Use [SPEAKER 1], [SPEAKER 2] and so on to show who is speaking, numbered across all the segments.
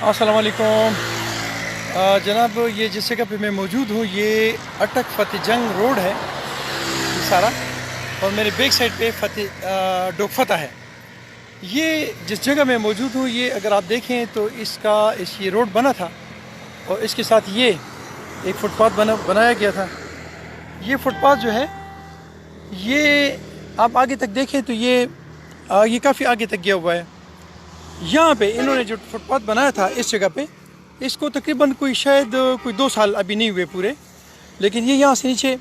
[SPEAKER 1] अस्सलाम वालेकुम। जनाब, ये जिस जगह पे मैं मौजूद हूँ ये अटक फ़तेह जंग रोड है ये सारा, और मेरे बैक साइड पे डोकफता है। ये जिस जगह मैं मौजूद हूँ ये अगर आप देखें तो ये रोड बना था और इसके साथ ये एक फुटपाथ बनाया गया था। ये फुटपाथ जो है ये आप आगे तक देखें तो ये काफ़ी आगे तक गया हुआ है। यहाँ पे इन्होंने जो फुटपाथ बनाया था इस जगह पे, इसको तकरीबन शायद कोई 2 साल अभी नहीं हुए पूरे, लेकिन ये यहाँ से नीचे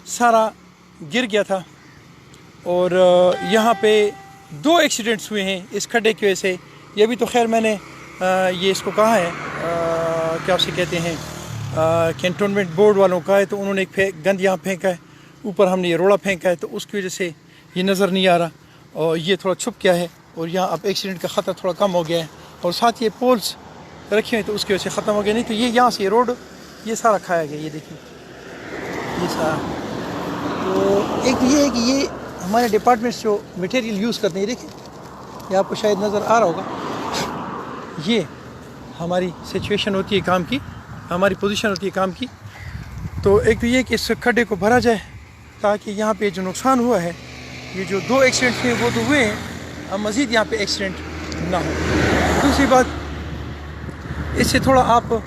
[SPEAKER 1] सारा गिर गया था और यहाँ पे 2 एक्सीडेंट्स हुए हैं इस खड्डे की वजह से। ये भी तो खैर मैंने ये इसको कहा है, क्या उसे कहते हैं, कैंटोनमेंट बोर्ड वालों का है, तो उन्होंने एक गंद यहाँ फेंका है, ऊपर हमने ये रोड़ा फेंका है, तो उसकी वजह से ये नज़र नहीं आ रहा और ये थोड़ा छुप गया है और यहाँ अब एक्सीडेंट का ख़तरा थोड़ा कम हो गया है। और साथ ये पोल्स रखे हुए तो उसकी वजह से ख़त्म हो गया, नहीं तो ये यहाँ से ये रोड ये सारा खाया गया। ये देखिए ये सारा। तो एक ये है कि ये हमारे डिपार्टमेंट्स जो मटेरियल यूज़ करते हैं, देखिए ये आपको शायद नज़र आ रहा होगा, ये हमारी सिचुएशन होती है काम की, हमारी पोजीशन होती है काम की। तो एक तो ये कि इस खड्डे को भरा जाए ताकि यहाँ पे जो नुकसान हुआ है, ये जो 2 एक्सीडेंट हुए वो तो हुए हैं, अब मज़ीद यहाँ पे एक्सीडेंट ना हो। दूसरी बात, इससे थोड़ा आप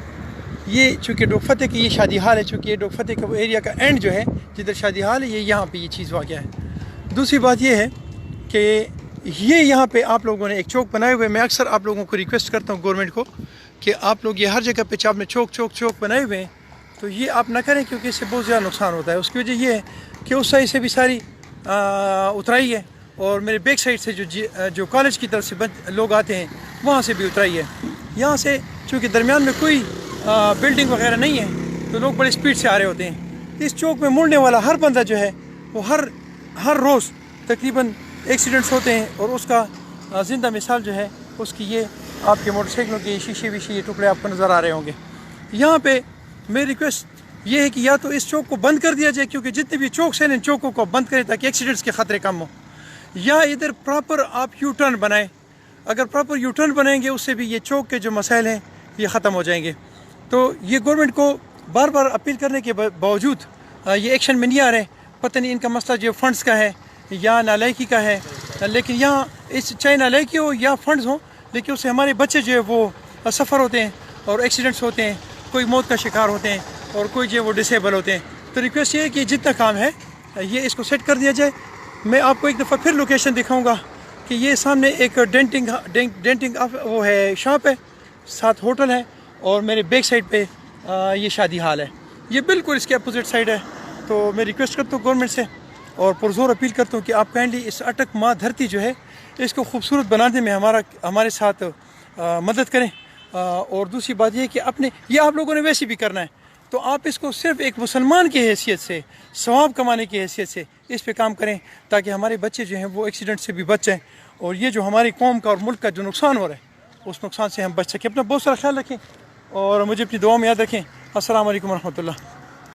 [SPEAKER 1] ये चूँकि डोकफते की ये शादी हाल है, चूँकि ये डोकफते का वो एरिया का एंड जो है जिधर शादी हाल है, ये यहाँ पे ये चीज़ वाक़या है। दूसरी बात ये है कि ये यहाँ पे आप लोगों ने एक चौक बनाए हुए, मैं अक्सर आप लोगों को रिक्वेस्ट करता हूँ गवर्नमेंट को कि आप लोग ये हर जगह पे आपने चौक बनाए हुए हैं, तो ये आप ना करें क्योंकि इससे बहुत ज़्यादा नुकसान होता है। उसकी वजह ये है कि उस साइड से भी सारी उतराई है और मेरे बैक साइड से जो कॉलेज की तरफ से लोग आते हैं वहाँ से भी उतराई है। यहाँ से चूँकि दरमियान में कोई बिल्डिंग वगैरह नहीं है तो लोग बड़े स्पीड से आ रहे होते हैं। इस चौक में मुड़ने वाला हर बंदा जो है वो हर रोज़ तकरीबन एक्सीडेंट्स होते हैं और उसका ज़िंदा मिसाल जो है उसकी ये आपके मोटरसाइकिलों के शीशे ये टुकड़े आपको नज़र आ रहे होंगे। यहाँ पे मेरी रिक्वेस्ट ये है कि या तो इस चौक को बंद कर दिया जाए, क्योंकि जितने भी चौक हैं इन चौकों को बंद करें ताकि एक्सीडेंट्स के ख़तरे कम हो, या इधर प्रॉपर आप यू टर्न बनाएं। अगर प्रॉपर यू टर्न बनाएंगे उससे भी ये चौक के जो मसाइल हैं ये ख़त्म हो जाएंगे। तो ये गवर्नमेंट को बार बार अपील करने के बावजूद ये एक्शन में नहीं आ रहे। पता नहीं इनका मसला जो फंड्स का है या नालायकी का है, लेकिन यहाँ इस चाहे नालायकी हो या फंड्स हो, लेकिन उससे हमारे बच्चे जो है वो सफ़र होते हैं और एक्सीडेंट्स होते हैं, कोई मौत का शिकार होते हैं और कोई जो है वो डिसेबल होते हैं। तो रिक्वेस्ट ये है कि जितना काम है ये इसको सेट कर दिया जाए। मैं आपको एक दफ़ा फिर लोकेशन दिखाऊंगा कि ये सामने एक डेंटिंग वो है, शॉप है, साथ होटल है और मेरे बैक साइड पे ये शादी हाल है, ये बिल्कुल इसके अपोजिट साइड है। तो मैं रिक्वेस्ट करता हूँ गवर्नमेंट से और पुरजोर अपील करता हूँ कि आप काइंडली इस अटक माँ धरती जो है इसको खूबसूरत बनाने में हमारे साथ मदद करें। और दूसरी बात ये कि ये आप लोगों ने वैसे भी करना है, तो आप इसको सिर्फ एक मुसलमान की हैसियत से, सवाब कमाने की हैसियत से इस पे काम करें ताकि हमारे बच्चे जो हैं वो एक्सीडेंट से भी बच जाएँ और ये जो हमारी कौम का और मुल्क का जो नुकसान हो रहा है उस नुकसान से हम बच सकें। अपना बहुत सारा ख्याल रखें और मुझे अपनी दुआ में याद रखें। अस्सलाम वालेकुम रहमतुल्लाह।